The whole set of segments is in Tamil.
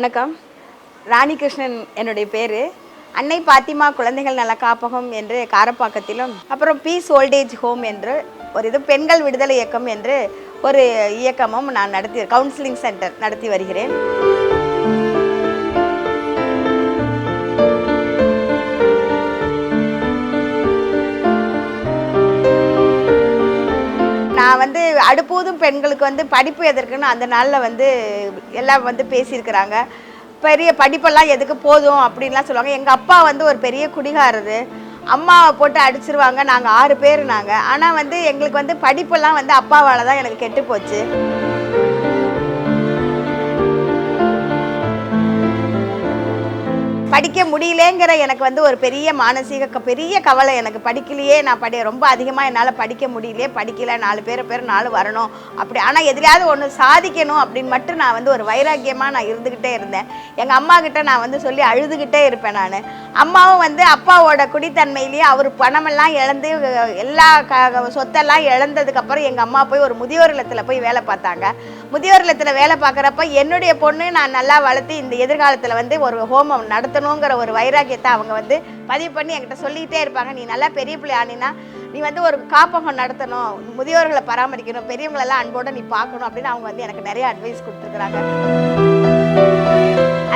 வணக்கம். ராணி கிருஷ்ணன் என்னுடைய பேர். அன்னை பாத்திமா குழந்தைகள் நல காப்பகம் என்று காரப்பாக்கத்திலும், அப்புறம் பீஸ் ஓல்டேஜ் ஹோம் என்று ஒரு பெண்கள் விடுதலை இயக்கம் என்று ஒரு இயக்கமும் நான் கவுன்சிலிங் சென்டர் நடத்தி வருகிறேன். நான் அடுப்பூதும் பெண்களுக்கு படிப்பு எதற்குன்னு அந்த நாளில் எல்லாம் பேசியிருக்கிறாங்க. பெரிய படிப்பெல்லாம் எதுக்கு போதும் அப்படின்லாம் சொல்லுவாங்க. எங்கள் அப்பா ஒரு பெரிய குடிகாரரு, அம்மாவை போட்டு அடிச்சிருவாங்க. நாங்கள் 6 பேர் நாங்கள். ஆனால் எங்களுக்கு படிப்பெல்லாம் அப்பாவால் தான் எனக்கு கெட்டு போச்சு. படிக்க முடியலேங்கிற எனக்கு ஒரு பெரிய மானசீக பெரிய கவலை. எனக்கு படிக்கலையே, நான் ரொம்ப அதிகமாக என்னால் படிக்க முடியலையே, படிக்கலை, 4 பேர் 4 வரணும் அப்படி. ஆனால் எதிலையாவது ஒன்று சாதிக்கணும் அப்படின்னு மட்டும் நான் ஒரு வைராக்கியமாக நான் இருந்துக்கிட்டே இருந்தேன். எங்கள் அம்மா கிட்ட நான் சொல்லி அழுதுகிட்டே இருப்பேன். நான் அம்மாவும் அப்பாவோட குடித்தன்மையிலேயே அவர் பணமெல்லாம் இழந்து எல்லா சொத்தெல்லாம் இழந்ததுக்கப்புறம் எங்கள் அம்மா போய் ஒரு முதியோர் இல்லத்தில் போய் வேலை பார்த்தாங்க. முதியோர் இல்லத்தில் வேலை பார்க்குறப்ப என்னுடைய பொண்ணு நான் நல்லா வளர்த்து இந்த எதிர்காலத்தில் ஒரு ஹோமம் நடத்தணுங்கிற ஒரு வைராக்கியத்தை அவங்க பதிவு பண்ணி என்கிட்ட சொல்லிக்கிட்டே இருப்பாங்க. நீ நல்லா பெரிய பிள்ளை ஆனினா நீ ஒரு காப்பகம் நடத்தணும், முதியோர்களை பராமரிக்கணும், பெரியவங்களெல்லாம் அன்போடு நீ பார்க்கணும் அப்படின்னு அவங்க எனக்கு நிறைய அட்வைஸ் கொடுத்துருக்குறாங்க.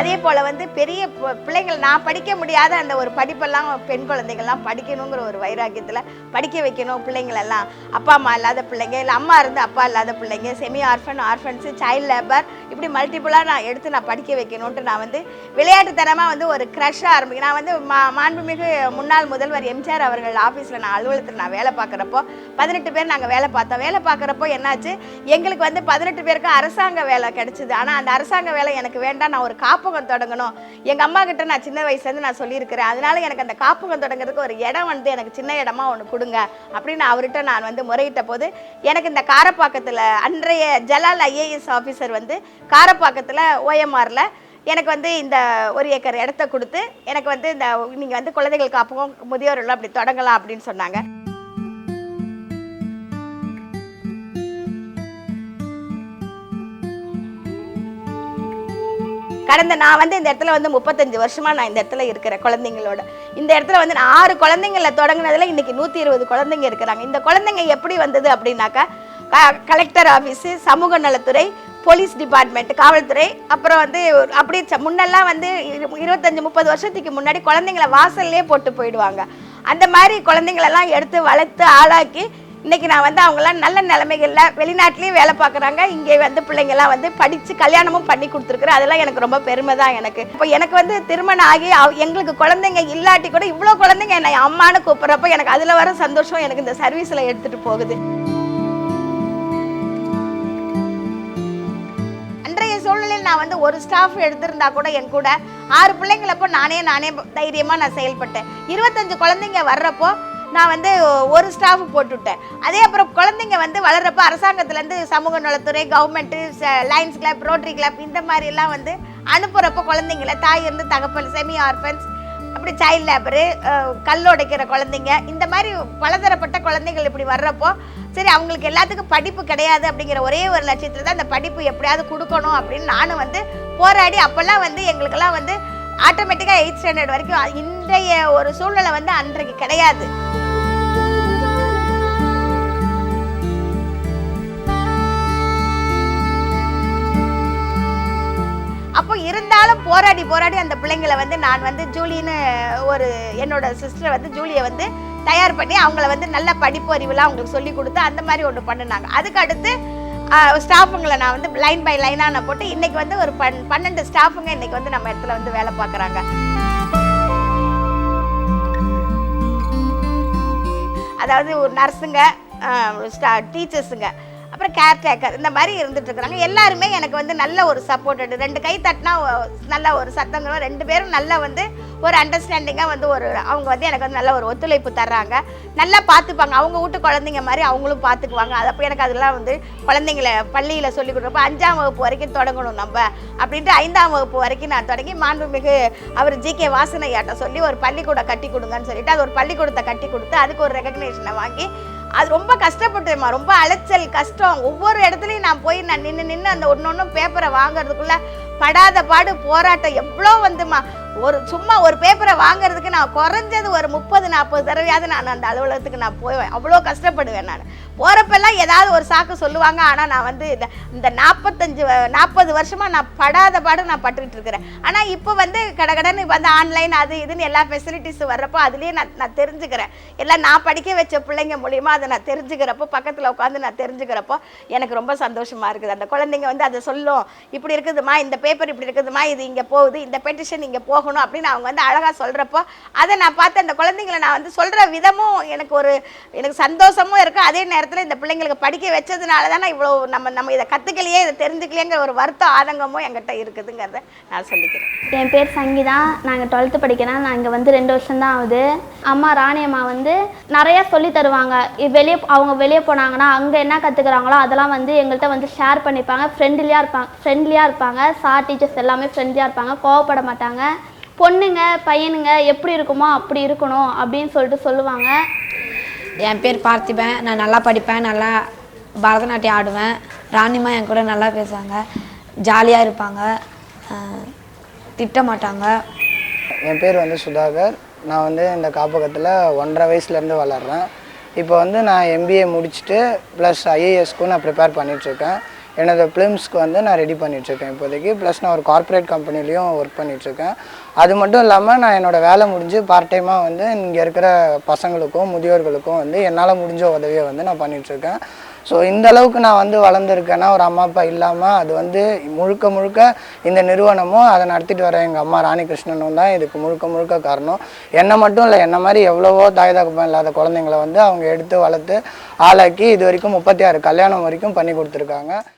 அதே போல் பெரிய பிள்ளைகள் நான் படிக்க முடியாத அந்த ஒரு படிப்பெல்லாம் பெண் குழந்தைகள்லாம் படிக்கணுங்கிற ஒரு வைராக்கியத்தில் படிக்க வைக்கணும். பிள்ளைங்களெல்லாம் அப்பா அம்மா இல்லாத பிள்ளைங்க, இல்லை அம்மா இருந்து அப்பா இல்லாத பிள்ளைங்க, செமி ஆர்ஃபன்ஸு, சைல்டு லேபர், இப்படி மல்டிப்புளாக நான் எடுத்து நான் படிக்க வைக்கணுன்ட்டு நான் விளையாட்டுத்தனமாக ஒரு க்ரஷ்ஷாக ஆரம்பிக்கிறேன். நான் மாண்புமிகு முன்னாள் முதல்வர் எம்ஜிஆர் அவர்கள் ஆஃபீஸில் நான் அலுவலகத்தில் நான் வேலை பார்க்குறப்போ 18 பேர் நாங்கள் வேலை பார்த்தோம். வேலை பார்க்குறப்போ என்னாச்சு, எங்களுக்கு 18 பேருக்கு அரசாங்க வேலை கிடச்சிது. ஆனால் அந்த அரசாங்க வேலை எனக்கு வேண்டாம், நான் ஒரு காப்பகம் தொடங்கணும். எங்கள் அம்மா கிட்ட நான் சின்ன வயசுலேருந்து நான் சொல்லியிருக்கிறேன். அதனால எனக்கு அந்த காப்பகம் தொடங்குறதுக்கு ஒரு இடம் எனக்கு சின்ன இடமா ஒன்று கொடுங்க அப்படின்னு அவர்கிட்ட நான் முறையிட்ட போது எனக்கு இந்த காரப்பாக்கத்தில் அன்றைய ஜலால் ஐஏஎஸ் ஆஃபீஸர் காரப்பாக்கத்தில் OMRல எனக்கு இந்த 1 ஏக்கர் இடத்த கொடுத்து எனக்கு இந்த நீங்கள் குழந்தைகள் காப்பகம் முதியோர்கள் அப்படி தொடங்கலாம் அப்படின்னு சொன்னாங்க. கடந்த நான் இந்த இடத்துல 35 வருஷமாக நான் இந்த இடத்துல இருக்கிற குழந்தைங்களோட. இந்த இடத்துல நான் 6 குழந்தைங்கள தொடங்கினதில் இன்றைக்கி 120 குழந்தைங்க இருக்கிறாங்க. இந்த குழந்தைங்க எப்படி வந்தது அப்படின்னாக்கா, கலெக்டர் ஆஃபீஸு, சமூக நலத்துறை, போலீஸ் டிபார்ட்மெண்ட், காவல்துறை, அப்புறம் அப்படி முன்னெல்லாம் 25-30 வருஷத்துக்கு முன்னாடி குழந்தைங்கள வாசல்லே போட்டு போயிடுவாங்க. அந்த மாதிரி குழந்தைங்களெல்லாம் எடுத்து வளர்த்து ஆளாக்கி இன்றைக்கி நான் அவங்களாம் நல்ல நிலைமைகளில் வெளிநாட்டிலையும் வேலை பார்க்குறாங்க. இங்கே பிள்ளைங்கள்லாம் படித்து கல்யாணமும் பண்ணி கொடுத்துருக்குறேன். அதெல்லாம் எனக்கு ரொம்ப பெருமை தான். எனக்கு இப்போ எனக்கு திருமணம் ஆகி எங்களுக்கு குழந்தைங்க இல்லாட்டி கூட இவ்வளோ குழந்தைங்க என்னை அம்மானு கூப்பிட்றப்போ எனக்கு அதில் வர சந்தோஷம் எனக்கு இந்த சர்வீஸில் எடுத்துகிட்டு போகுது. அன்றைய சூழ்நிலையில் நான் ஒரு ஸ்டாஃப் எடுத்திருந்தா கூட என் கூட 6 பிள்ளைங்களப்போ நானே தைரியமாக நான் செயல்பட்டேன். 25 குழந்தைங்க வர்றப்போ நான் ஒரு ஸ்டாஃப் போட்டுவிட்டேன். அதே அப்புறம் குழந்தைங்க வளர்றப்ப அரசாங்கத்துலேருந்து சமூக நலத்துறை, government, Lions club, rotary club இந்த மாதிரிலாம் அனுப்புகிறப்போ குழந்தைங்கள தாய் இருந்து தகப்பல், செமி ஆர்ஃபன்ஸ், அப்படி சைல்டு லேபரு, கல்லுடைக்கிற குழந்தைங்க, இந்த மாதிரி பலதரப்பட்ட குழந்தைகள் இப்படி வர்றப்போ சரி அவங்களுக்கு எல்லாத்துக்கும் படிப்பு கிடையாது அப்படிங்கிற ஒரே ஒரு லட்சியத்தில் தான் அந்த படிப்பு எப்படியாவது கொடுக்கணும் அப்படின்னு நானும் போராடி அப்போல்லாம் எங்களுக்கெல்லாம் ஆட்டோமேட்டிக்காக 8th ஸ்டாண்டர்ட் வரைக்கும் இன்றைய ஒரு சூழ்நிலை அன்றைக்கு கிடையாது. அப்போ இருந்தாலும் போராடி அந்த பிள்ளைங்களை நான் ஜூலின்னு ஒரு என்னோட சிஸ்டரை ஜூலியை தயார் பண்ணி அவங்கள நல்ல படிப்பு அறிவுலாம் அவங்களுக்கு சொல்லி கொடுத்து அந்த மாதிரி ஒன்று பண்ணினாங்க. அதுக்கு அடுத்து ஸ்டாஃபுங்களை நான் லைன் பை லைனாக நான் போட்டு இன்றைக்கி ஒரு 12 ஸ்டாஃபுங்க இன்றைக்கி நம்ம இடத்துல வேலை பார்க்குறாங்க. அதாவது ஒரு நர்ஸுங்க, டீச்சர்ஸுங்க, அப்புறம் கேர்டேக்கர், இந்த மாதிரி இருந்துகிட்ருக்குறாங்க. எல்லாருமே எனக்கு நல்ல ஒரு சப்போர்ட்டடு. 2 கை தட்டினா நல்ல ஒரு சத்தங்க, 2 பேரும் நல்லா ஒரு அண்டர்ஸ்டாண்டிங்காக ஒரு அவங்க எனக்கு நல்ல ஒரு ஒத்துழைப்பு தர்றாங்க. நல்லா பார்த்துப்பாங்க. அவங்க வீட்டு குழந்தைங்க மாதிரி அவங்களும் பார்த்துக்குவாங்க. அது அப்போ எனக்கு அதெல்லாம் குழந்தைங்களை பள்ளியில் சொல்லிக் கொடுக்குறப்ப 5ஆம் வகுப்பு வரைக்கும் தொடங்கணும் நம்ம அப்படின்ட்டு 5ஆம் வகுப்பு வரைக்கும் நான் தொடங்கி மாண்புமிகு அவர் GK வாசனையாட்ட சொல்லி ஒரு பள்ளிக்கூடம் கட்டி கொடுங்கன்னு சொல்லிட்டு அது ஒரு பள்ளிக்கூடத்தை கட்டி கொடுத்து அதுக்கு ஒரு ரெகக்னேஷனை வாங்கி அது ரொம்ப கஷ்டப்பட்டேம்மா, ரொம்ப அலைச்சல் கஷ்டம். ஒவ்வொரு இடத்துலையும் நான் போய் நான் நின்று அந்த ஒன்று பேப்பரை வாங்குறதுக்குள்ளே படாத பாடு போராட்டம் எவ்வளோ வந்துமா. சும்மா ஒரு பேப்பரை வாங்குறதுக்கு நான் குறைஞ்சது ஒரு 30-40 தடவையாவது நான் அந்த அலுவலகத்துக்கு நான் போவேன். அவ்வளோ கஷ்டப்படுவேன். நான் போகிறப்பெல்லாம் ஏதாவது ஒரு சாக்கு சொல்லுவாங்க. ஆனால் நான் வந்து இந்த 40 வருஷமாக நான் படாத பாடு நான் பட்டுக்கிட்டு இருக்கிறேன். ஆனால் இப்போ வந்து கடகடன்னு வந்து ஆன்லைன் அது இதுன்னு எல்லா ஃபெசிலிட்டிஸும் வர்றப்போ அதுலேயே நான் தெரிஞ்சுக்கிறேன். எல்லாம் நான் படிக்க வச்ச பிள்ளைங்க மூலியமாக அதை நான் தெரிஞ்சுக்கிறப்போ, பக்கத்தில் உட்காந்து நான் தெரிஞ்சுக்கிறப்போ எனக்கு ரொம்ப சந்தோஷமாக இருக்குது. அந்த குழந்தைங்க வந்து அதை சொல்லும், இப்படி இருக்குதுமா, இந்த பேப்பர் இப்படி இருக்குதுமா, இது இங்கே போகுது, இந்த பெட்டிஷன் இங்கே போகணும் அப்படின்னு அவங்க வந்து அழகாக சொல்கிறப்போ அதை நான் பார்த்து அந்த குழந்தைங்களை நான் வந்து சொல்கிற விதமும் எனக்கு சந்தோஷமும் இருக்குது. அதே நேரத்தில் இந்த பிள்ளைங்களுக்கு படிக்க வச்சதுனால தானே இவ்வளோ நம்ம இதை கற்றுக்கலையே, இதை தெரிஞ்சுக்கலையேங்கிற ஒரு வருத்தம் ஆதங்கமும் என்கிட்ட இருக்குதுங்கிறத நான் சொல்லிக்கிறேன். என் பேர் சங்கீதா. நாங்கள் 12th படிக்கிறேன். நான் இங்கே வந்து 2 வருஷம் தான் ஆகுது. அம்மா ராணி அம்மா வந்து நிறையா சொல்லி தருவாங்க. அவங்க வெளியே போனாங்கன்னா அங்கே என்ன கற்றுக்குறாங்களோ அதெல்லாம் வந்து எங்கள்கிட்ட வந்து ஷேர் பண்ணிப்பாங்க. ஃப்ரெண்ட்லியாக இருப்பாங்க. சார் டீச்சர்ஸ் எல்லாமே ஃப்ரெண்ட்லியாக இருப்பாங்க, கோவப்பட மாட்டாங்க. பொண்ணுங்க பையனுங்க எப்படி இருக்குமோ அப்படி இருக்கணும் அப்படின்னு சொல்லிட்டு சொல்லுவாங்க. என் பேர் பார்த்திபன். நான் நல்லா படிப்பேன், நல்லா பரதநாட்டியம் ஆடுவேன். ராணிமா என் கூட நல்லா பேசுவாங்க, ஜாலியாக இருப்பாங்க, திட்ட மாட்டாங்க. என் பேர் வந்து சுதாகர். நான் வந்து இந்த காப்பகத்தில் 1.5 வயசுலேருந்து வளர்கிறேன். இப்போ வந்து நான் MBA முடிச்சுட்டு ப்ளஸ் IASக்கும் நான் ப்ரிப்பேர் பண்ணிகிட்ருக்கேன். எனது ஃபிலிம்ஸ்க்கு வந்து நான் ரெடி பண்ணிகிட்ருக்கேன் இப்போதைக்கு. ப்ளஸ் நான் ஒரு கார்ப்பரேட் கம்பெனிலையும் ஒர்க் பண்ணிகிட்ருக்கேன். அது மட்டும் இல்லாமல் நான் என்னோடய வேலை முடிஞ்சு பார்ட் டைமாக வந்து இங்கே இருக்கிற பசங்களுக்கும் முதியோர்களுக்கும் வந்து என்னால் முடிஞ்ச உதவியை வந்து நான் பண்ணிகிட்ருக்கேன். ஸோ இந்த அளவுக்கு நான் வந்து வளர்ந்துருக்கேன்னா ஒரு அம்மா அப்பா இல்லாமல் அது வந்து முழுக்க இந்த நிறுவனமும் அதை நடத்திட்டு வர எங்கள் அம்மா ராணி கிருஷ்ணனும் தான் இதுக்கு முழுக்க காரணம். என்னை மட்டும் இல்லை, என்ன மாதிரி எவ்வளவோ தாய் தகப்பன் இல்லாத குழந்தைங்கள வந்து அவங்க எடுத்து வளர்த்து ஆளாக்கி இது வரைக்கும் 36 கல்யாணம் வரைக்கும் பண்ணி கொடுத்துருக்காங்க.